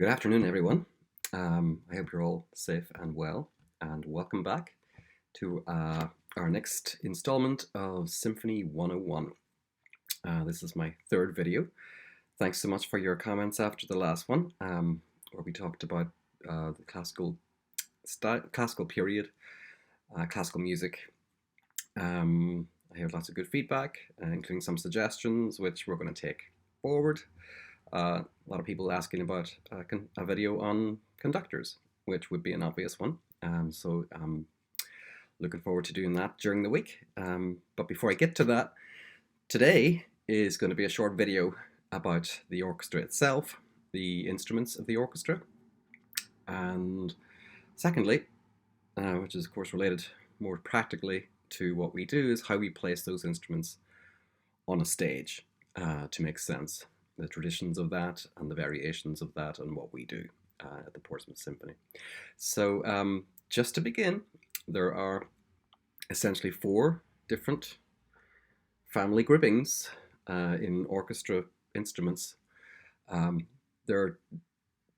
Good afternoon, everyone. I hope you're all safe and well, and welcome back to our next installment of Symphony 101. This is my third video. Thanks so much for your comments after the last one, where we talked about the classical period, classical music. I heard lots of good feedback, including some suggestions, which we're going to take forward. A lot of people asking about a video on conductors, which would be an obvious one. So I'm looking forward to doing that during the week. But before I get to that, today is going to be a short video about the orchestra itself, the instruments of the orchestra, and secondly, which is of course related more practically to what we do, is how we place those instruments on a stage to make sense. The traditions of that and the variations of that and what we do at the Portsmouth Symphony. So just to begin, there are essentially four different family groupings in orchestra instruments. They're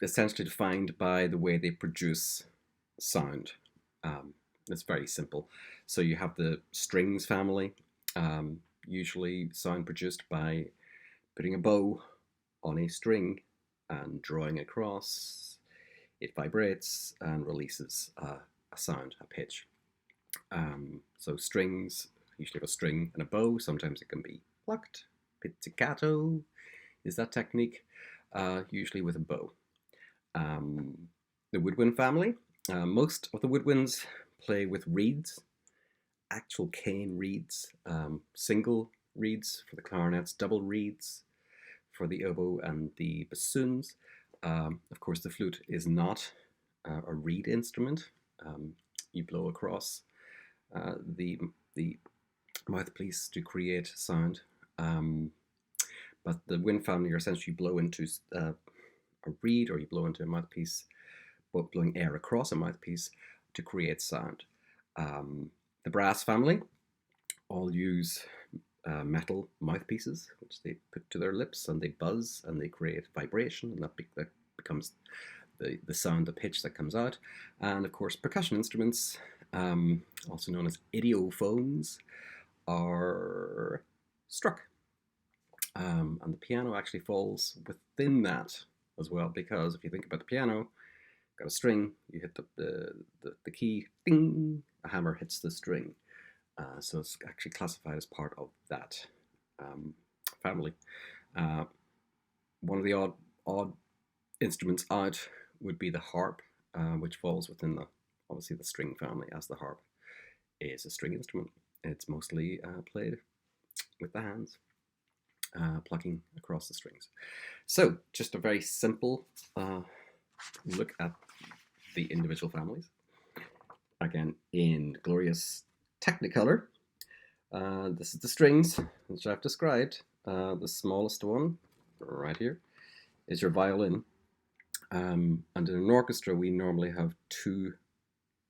essentially defined by the way they produce sound. It's very simple. So you have the strings family, usually sound produced by putting a bow on a string and drawing across. It vibrates and releases a sound, a pitch. So strings, usually have a string and a bow. Sometimes it can be plucked. Pizzicato is that technique, usually with a bow. The woodwind family, most of the woodwinds play with reeds, actual cane reeds, single reeds for the clarinets, double reeds for the oboe and the bassoons. Of course, the flute is not a reed instrument. You blow across the mouthpiece to create sound. But the wind family are essentially blow into a reed, or you blow into a mouthpiece, but blowing air across a mouthpiece to create sound. The brass family all use metal mouthpieces, which they put to their lips, and they buzz and they create vibration, and that becomes the sound, the pitch that comes out. And of course, percussion instruments, also known as idiophones, are struck. And the piano actually falls within that as well, because if you think about the piano, got a string, you hit the key, ding, a hammer hits the string. So it's actually classified as part of that family. One of the odd instruments out would be the harp, which falls within obviously the string family, as the harp is a string instrument. It's mostly played with the hands, plucking across the strings. So just a very simple look at the individual families. Again, in glorious Technicolor. This is the strings, which I've described. The smallest one, right here, is your violin. And in an orchestra, we normally have two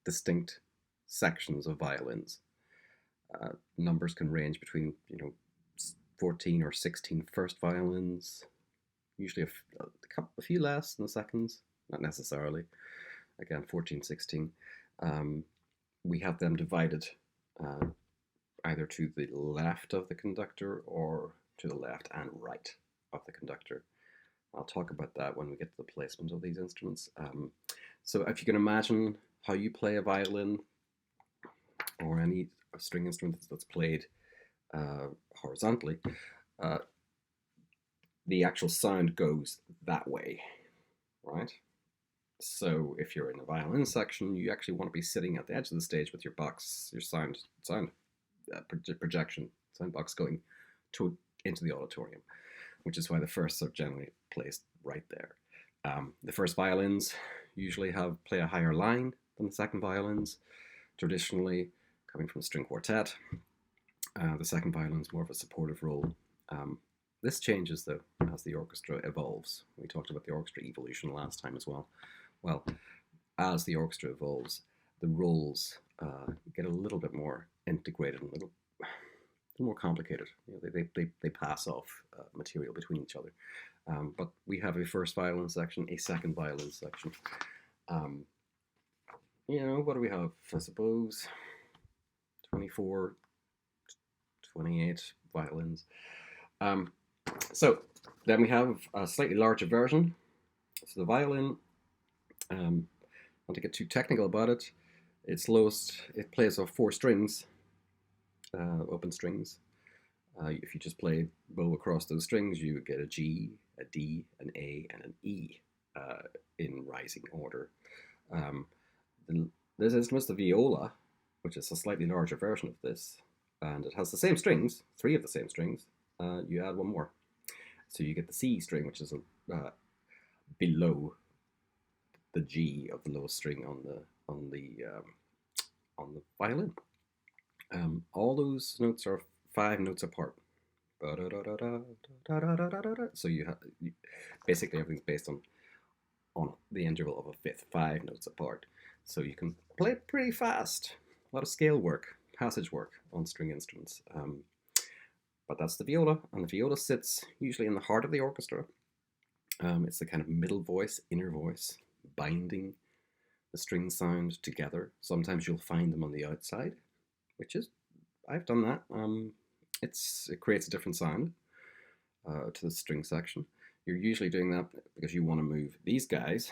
distinct sections of violins. Numbers can range between 14 or 16 first violins, usually a few less than the seconds, not necessarily. Again, 14, 16. We have them divided either to the left of the conductor or to the left and right of the conductor. I'll talk about that when we get to the placement of these instruments. So if you can imagine how you play a violin or any string instrument that's played horizontally, the actual sound goes that way, right? So if you're in the violin section, you actually want to be sitting at the edge of the stage with your box, your sound projection, sound box going into the auditorium, which is why the firsts are generally placed right there. The first violins usually play a higher line than the second violins, traditionally coming from a string quartet. The second violin is more of a supportive role. This changes though as the orchestra evolves. We talked about the orchestra evolution last time as well. Well, as the orchestra evolves, the roles get a little bit more integrated, a little more complicated. They pass off material between each other. But we have a first violin section, a second violin section. What do we have? I suppose 24, 28 violins. So then we have a slightly larger version. So the violin, not to get too technical about it, it plays off 4 strings, open strings. If you just play bow across those strings, you would get a G, a D, an A, and an E in rising order. This instrument's the viola, which is a slightly larger version of this, and it has the same strings, 3 of the same strings. You add 1 more, so you get the C string, which is below the G of the lowest string on the violin. All those notes are 5 notes apart. So basically everything's based on the interval of a fifth, 5 notes apart. So you can play it pretty fast. A lot of scale work, passage work on string instruments. But that's the viola, and the viola sits usually in the heart of the orchestra. It's the kind of middle voice, inner voice, binding the string sound together. Sometimes you'll find them on the outside, I've done that. It creates a different sound to the string section. You're usually doing that because you want to move these guys,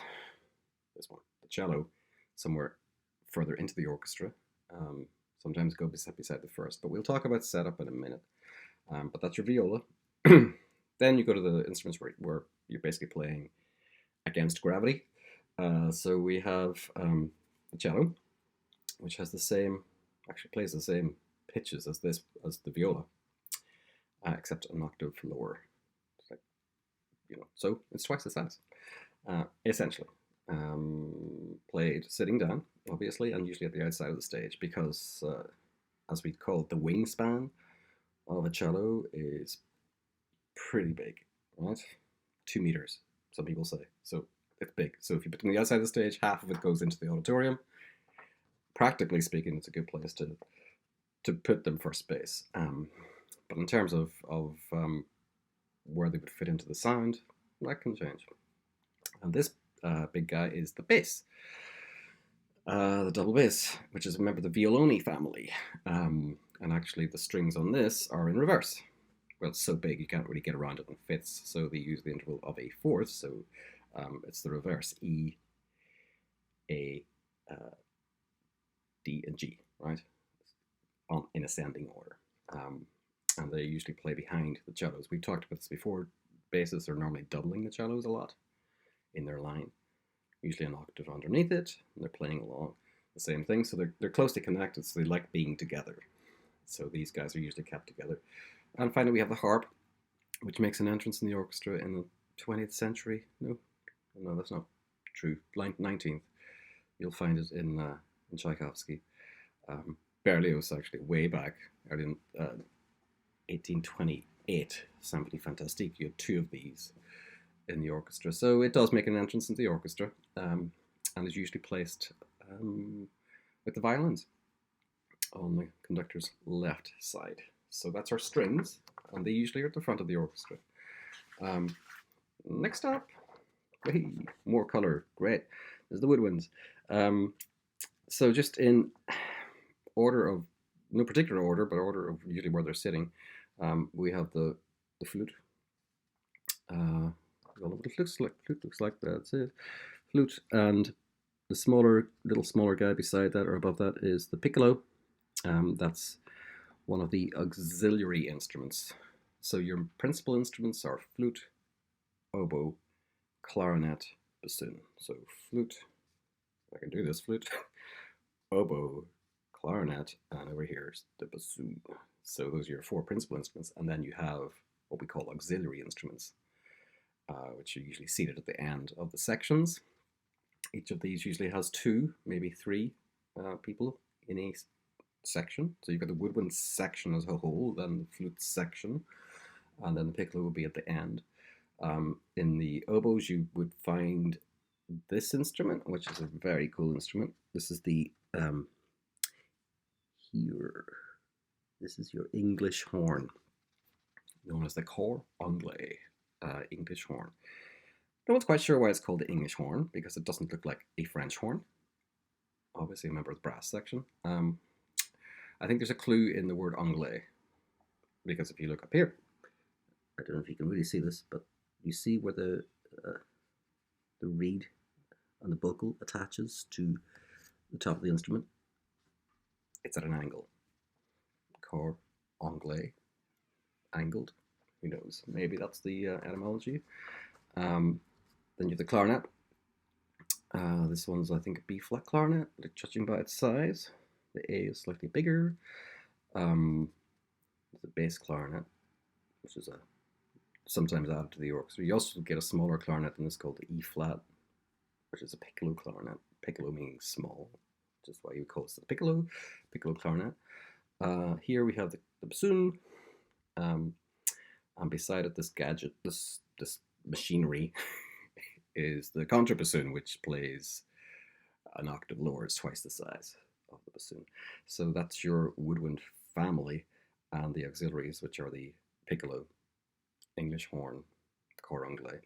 this one, the cello, somewhere further into the orchestra. Sometimes go beside the first, but we'll talk about setup in a minute. But that's your viola. Then you go to the instruments where you're basically playing against gravity. So we have the cello, which has plays the same pitches as the viola, except an octave lower. So it's twice the size, essentially. Played sitting down, obviously, and usually at the outside of the stage, because as we call it, the wingspan of a cello is pretty big, right? 2 meters, some people say. So it's big. So if you put them on the outside of the stage, half of it goes into the auditorium. Practically speaking, it's a good place to put them for space. But in terms of where they would fit into the sound, that can change. And this big guy is the bass, the double bass, which is a member of the violoni family. And actually the strings on this are in reverse. Well, it's so big you can't really get around it in fifths, so they use the interval of a fourth, so it's the reverse, E, A, D, and G, right? In ascending order. And they usually play behind the cellos. We've talked about this before. Basses are normally doubling the cellos a lot in their line, usually an octave underneath it, and they're playing along the same thing. So they're closely connected, so they like being together. So these guys are usually kept together. And finally, we have the harp, which makes an entrance in the orchestra in the 20th century. No, that's not true. 19th. You'll find it in Tchaikovsky. Berlioz, actually, way back, early in 1828, Symphonie Fantastique. You had 2 of these in the orchestra. So it does make an entrance into the orchestra, and is usually placed with the violins on the conductor's left side. So that's our strings, and they usually are at the front of the orchestra. Next up, more color, great. There's the woodwinds. So just in order of, no particular order, but order of usually where they're sitting, we have the flute. It looks like that's it. Flute, and the little smaller guy beside that or above that is the piccolo. That's one of the auxiliary instruments. So your principal instruments are flute, oboe, clarinet, bassoon. So flute, I can do this, flute, oboe, clarinet, and over here is the bassoon. So those are your 4 principal instruments, and then you have what we call auxiliary instruments, which are usually seated at the end of the sections. Each of these usually has 2, maybe 3 people in a section. So you've got the woodwind section as a whole, then the flute section, and then the piccolo will be at the end. In the oboes, you would find this instrument, which is a very cool instrument. This is the here. This is your English horn, known as the cor anglais. English horn. No one's quite sure why it's called the English horn, because it doesn't look like a French horn. Obviously a member of the brass section. I think there's a clue in the word anglais, because if you look up here, I don't know if you can really see this, but you see where the reed and the buckle attaches to the top of the instrument. It's at an angle. Cor anglais, angled. Who knows? Maybe that's the etymology. Then you have the clarinet. This one's, I think, a B-flat clarinet, judging by its size. The A is slightly bigger. The bass clarinet, which is sometimes added to the orchestra. You also get a smaller clarinet than this called the E-flat, which is a piccolo clarinet. Piccolo meaning small, which is why you call it the piccolo clarinet. Here we have the bassoon, and beside it, this gadget, this machinery, is the contrabassoon, which plays an octave lower. It's twice the size of the bassoon. So that's your woodwind family, and the auxiliaries, which are the piccolo, English horn, cor anglais,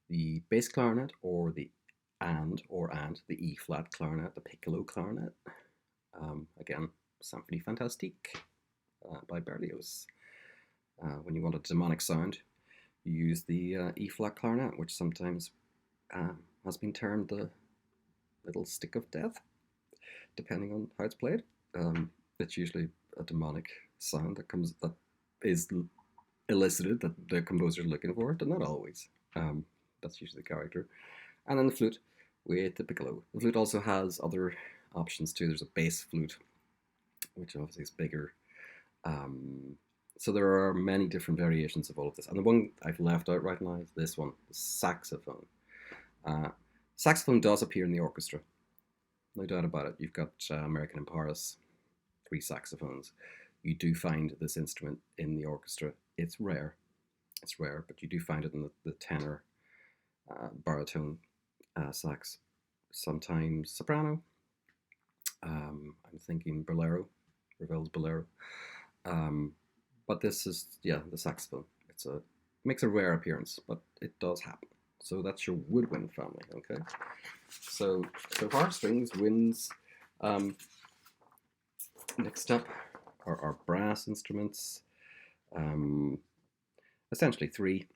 the bass clarinet, or the the E-flat clarinet, the piccolo clarinet. Again, Symphonie Fantastique by Berlioz. When you want a demonic sound, you use the E-flat clarinet, which sometimes has been termed the little stick of death, depending on how it's played. It's usually a demonic sound that is elicited, that the composer is looking for, but not always. That's usually the character. And then the flute with the piccolo. The flute also has other options too. There's a bass flute, which obviously is bigger. So there are many different variations of all of this. And the one I've left out right now is this one, the saxophone. Saxophone does appear in the orchestra. No doubt about it. You've got American in Paris, 3 saxophones. You do find this instrument in the orchestra. It's rare, but you do find it in the tenor, baritone sax, sometimes soprano. I'm thinking bolero, Ravel's bolero. But this is, the saxophone. Makes a rare appearance, but it does happen. So that's your woodwind family, okay? So far, strings, winds. Next up are our brass instruments. Essentially 3.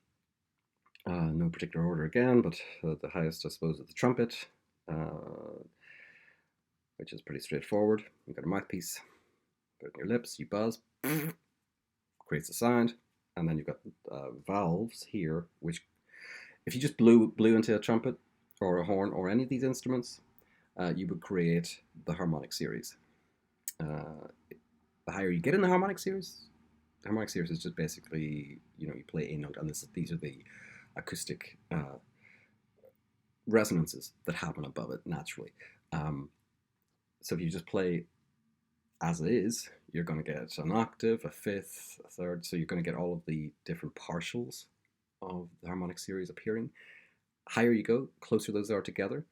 No particular order again, but the highest, I suppose, is the trumpet, which is pretty straightforward. You've got a mouthpiece, put it in your lips, you buzz, creates a sound, and then you've got valves here, which if you just blew into a trumpet or a horn or any of these instruments, you would create the harmonic series. The higher you get in the harmonic series is just basically, you play a note, and these are the acoustic resonances that happen above it naturally. So if you just play as it is, you're going to get an octave, a fifth, a third, so you're going to get all of the different partials of the harmonic series appearing. Higher you go, closer those are together,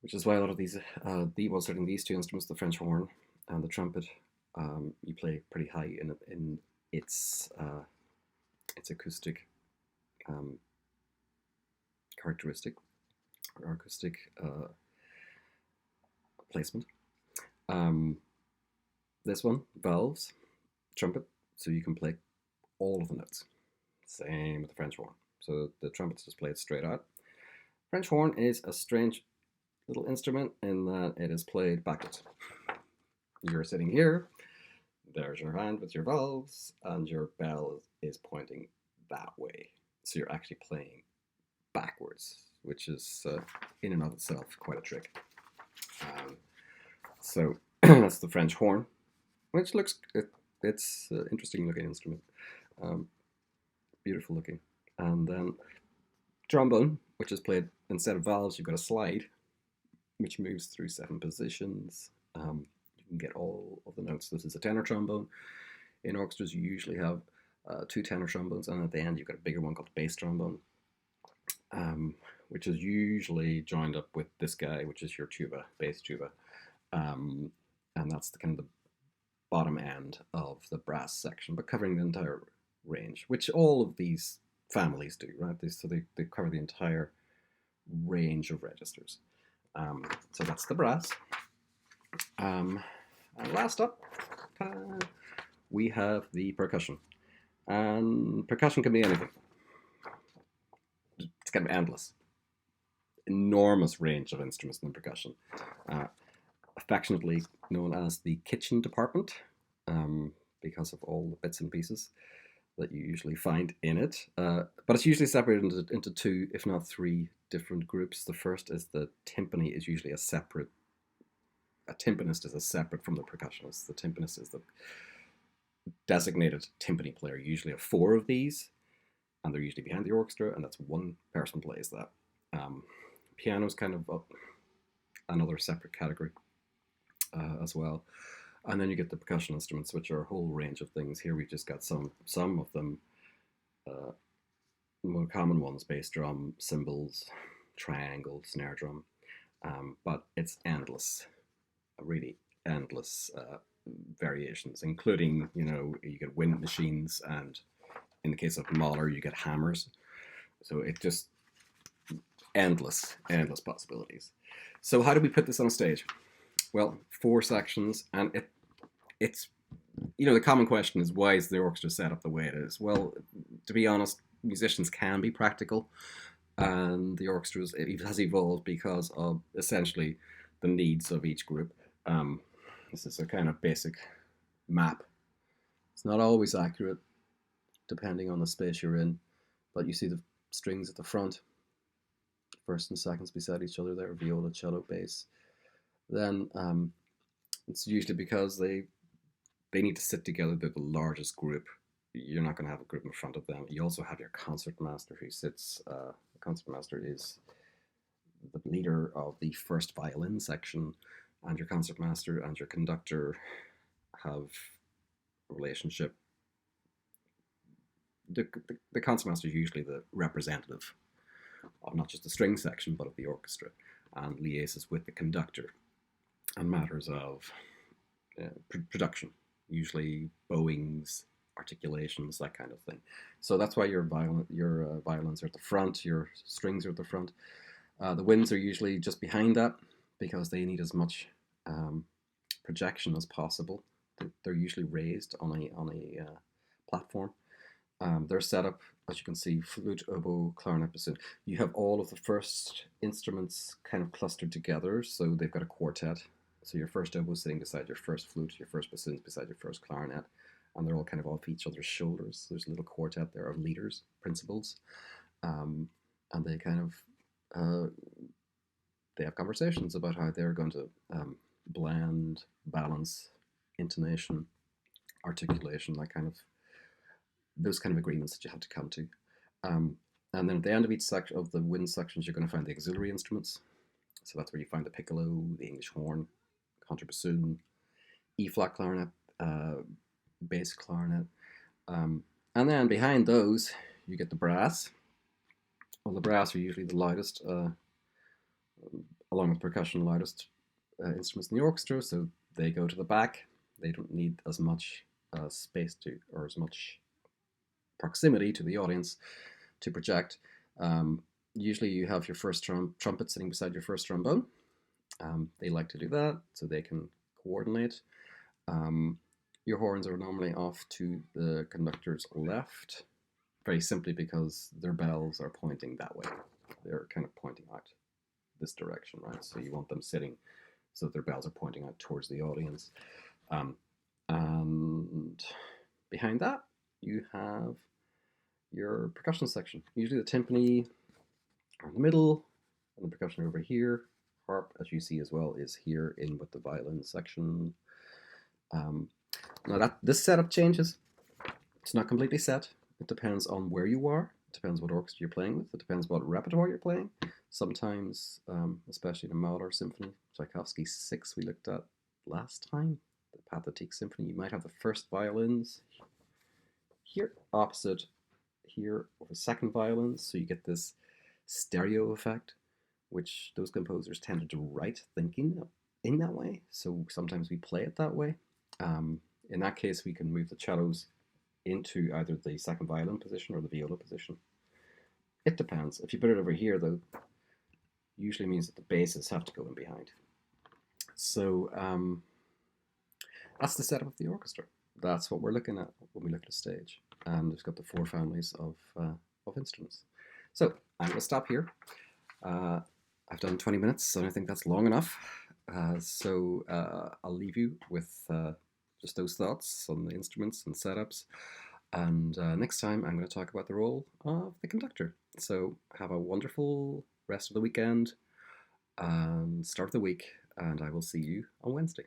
which is why a lot of these, certainly these 2 instruments, the French horn and the trumpet, you play pretty high in its acoustic characteristic or acoustic placement. This one, valves, trumpet, so you can play all of the notes. Same with the French horn. So the trumpet's just played straight out. French horn is a strange little instrument in that it is played backwards. You're sitting here, there's your hand with your valves, and your bell is pointing that way. So you're actually playing backwards, which is in and of itself quite a trick. So that's the French horn, which it's an interesting looking instrument. Beautiful looking. And then trombone, which is played instead of valves, you've got a slide, which moves through 7 positions. You can get all of the notes. This is a tenor trombone. In orchestras, you usually have 2 tenor trombones, and at the end, you've got a bigger one called bass trombone, which is usually joined up with this guy, which is your tuba, bass tuba. And that's the kind of the bottom end of the brass section, but covering the entire range, which all of these families do, right? So they cover the entire range of registers. So that's the brass. And last up, we have the percussion. And percussion can be anything. It's kind of endless. Enormous range of instruments in percussion. Affectionately known as the kitchen department, because of all the bits and pieces that you usually find in it. But it's usually separated into two, if not three, different groups. The first is the timpani is usually a timpanist is a separate from the percussionist. The timpanist is the designated timpani player, usually of 4 of these, and they're usually behind the orchestra, and that's one person plays that. Piano's kind of another separate category as well. And then you get the percussion instruments, which are a whole range of things. Here we've just got some of them, more common ones: bass drum, cymbals, triangle, snare drum. But it's endless, really endless variations, including, you get wind machines, and in the case of Mahler, you get hammers. So it just endless possibilities. So how do we put this on stage? Well, 4 sections, and it's the common question is, why is the orchestra set up the way it is? Well, to be honest, musicians can be practical, and the orchestra has evolved because of essentially the needs of each group. This is a kind of basic map. It's not always accurate, depending on the space you're in, but you see the strings at the front, first and seconds beside each other there, viola, cello, bass. Then it's usually because they need to sit together. They're the largest group. You're not going to have a group in front of them. You also have your concertmaster who sits. The concertmaster is the leader of the first violin section, and your concertmaster and your conductor have a relationship. The concertmaster is usually the representative of not just the string section but of the orchestra, and liaises with the conductor on matters of production, usually bowings, articulations, that kind of thing. So that's why your violins are at the front, your strings are at the front. The winds are usually just behind that because they need as much projection as possible. They're usually raised on a platform. They're set up, as you can see, flute, oboe, clarinet, bassoon. You have all of the first instruments kind of clustered together, so they've got a quartet. So your first oboe is sitting beside your first flute, your first bassoon's beside your first clarinet, and they're all kind of off each other's shoulders. There's a little quartet there of leaders, principals, and they kind of they have conversations about how they're going to blend, balance, intonation, articulation, those kind of agreements that you have to come to. And then at the end of each section of the wind sections, you're going to find the auxiliary instruments. So that's where you find the piccolo, the English horn, contrabassoon, E-flat clarinet, bass clarinet. And then behind those, you get the brass. Well, the brass are usually the loudest, along with percussion, loudest instruments in the orchestra, so they go to the back. They don't need as much space or as much proximity to the audience to project. Usually you have your first trumpet sitting beside your first trombone. They like to do that so they can coordinate. Your horns are normally off to the conductor's left, very simply because their bells are pointing that way. They're kind of pointing out this direction, right? So you want them sitting so that their bells are pointing out towards the audience. And behind that, you have your percussion section. Usually the timpani are in the middle, and the percussion over here. Harp, as you see as well, is here in with the violin section. Now this setup changes. It's not completely set. It depends on where you are. It depends what orchestra you're playing with. It depends what repertoire you're playing. Sometimes, especially the Mahler Symphony, Tchaikovsky 6 we looked at last time, the Pathetique Symphony, you might have the first violins here opposite here over second violins, so you get this stereo effect, which those composers tended to write thinking in that way, so sometimes we play it that way. In that case, we can move the cellos into either the second violin position or the viola position. It depends. If you put it over here, though, usually means that the basses have to go in behind. So that's the setup of the orchestra. That's what we're looking at when we look at a stage. And it's got the 4 families of instruments. So I'm going to stop here. I've done 20 minutes, and I think that's long enough. So I'll leave you with just those thoughts on the instruments and setups. And next time I'm going to talk about the role of the conductor. So have a wonderful rest of the weekend and start of the week, and I will see you on Wednesday.